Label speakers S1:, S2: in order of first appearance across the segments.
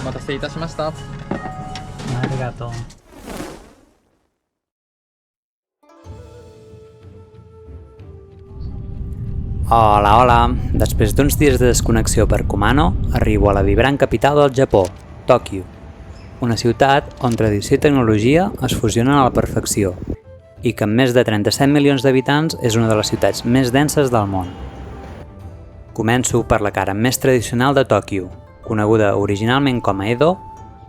S1: 待たせいたしました。
S2: ありがとう。
S3: Hola, hola! Després d'uns dies de desconnexió per Kumano, arribo a la vibrant capital del Japó, Tòquio. Una ciutat on tradició i tecnologia es fusionen a la perfecció i que amb més de 37 milions d'habitants és una de les ciutats més denses del món. Començo per la cara més tradicional de Tòquio. Coneguda originalment com a Edo,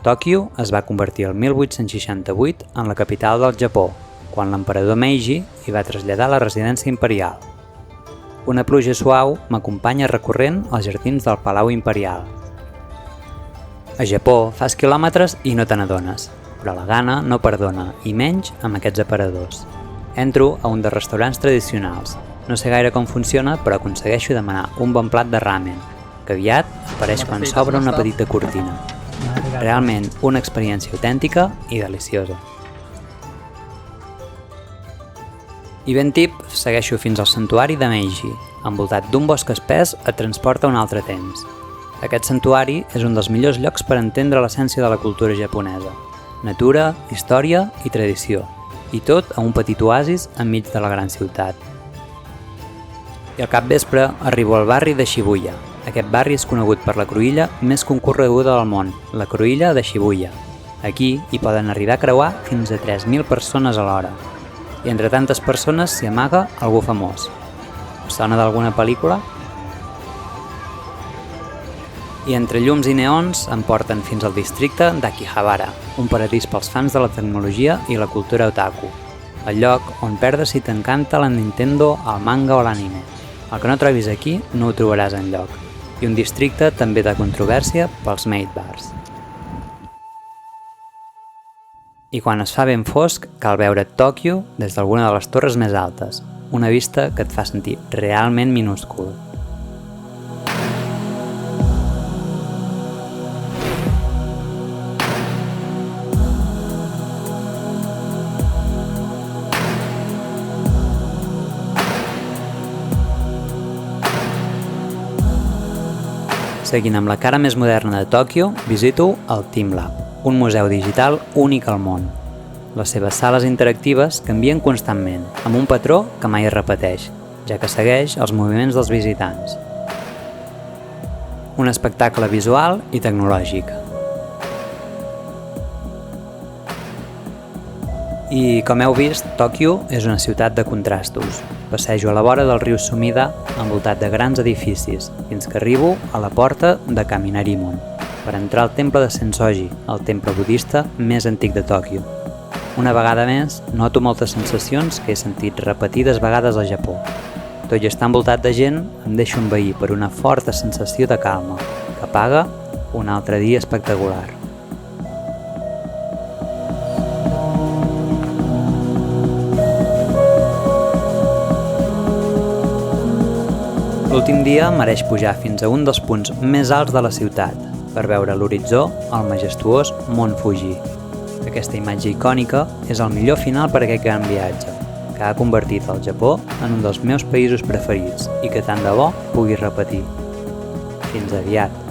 S3: Tòquio es va convertir el 1868 en la capital del Japó, quan l'emperador Meiji hi va traslladar la residència imperial. Una pluja suau m'acompanya recorrent els jardins del Palau Imperial. A Japó fas quilòmetres i no te n'adones, però la gana no perdona, i menys amb aquests aparadors. Entro a un dels restaurants tradicionals. No sé gaire com funciona, però aconsegueixo demanar un bon plat de ramen, que aviat apareix quan s'obre una petita cortina. Realment una experiència autèntica i deliciosa. I ben tip, segueixo fins al santuari de Meiji. Envoltat d'un bosc espès et transporta a un altre temps. Aquest santuari és un dels millors llocs per entendre l'essència de la cultura japonesa. Natura, història i tradició. I tot a un petit oasis enmig de la gran ciutat. I al capvespre arribo al barri de Shibuya. Aquest barri és conegut per la cruïlla més concorreguda del món, la cruïlla de Shibuya. Aquí hi poden arribar a creuar fins a 3.000 persones a l'hora. I entre tantes persones s'hi amaga algú famós. Us sona d'alguna pel·lícula? I entre llums i neons em porten fins al districte d'Akihabara, un paradís pels fans de la tecnologia i la cultura otaku. El lloc on perdre si t'encanta la Nintendo, el manga o l'anime. El que no trobis aquí no ho trobaràs enlloc. I un districte també de controvèrsia pels maid bars. I quan es fa ben fosc, cal veure Tòquio des d'alguna de les torres més altes, una vista que et fa sentir realment minúscul. Seguint amb la cara més moderna de Tòquio, visito el TeamLab, un museu digital únic al món. Les seves sales interactives canvien constantment, amb un patró que mai es repeteix, ja que segueix els moviments dels visitants. Un espectacle visual i tecnològic. I, com heu vist, Tòquio és una ciutat de contrastos. Passejo a la vora del riu Sumida, envoltat de grans edificis, fins que arribo a la porta de Kaminarimon, per entrar al temple de Sensoji, el temple budista més antic de Tòquio. Una vegada més, noto moltes sensacions que he sentit repetides vegades al Japó. Tot i estar envoltat de gent, em deixo envair per una forta sensació de calma, que apaga un altre dia espectacular. L'últim dia mereix pujar fins a un dels punts més alts de la ciutat, per veure a l'horitzó el majestuós Mont Fuji. Aquesta imatge icònica és el millor final per a aquest gran viatge, que ha convertit el Japó en un dels meus països preferits i que tant de bo pugui repetir. Fins aviat!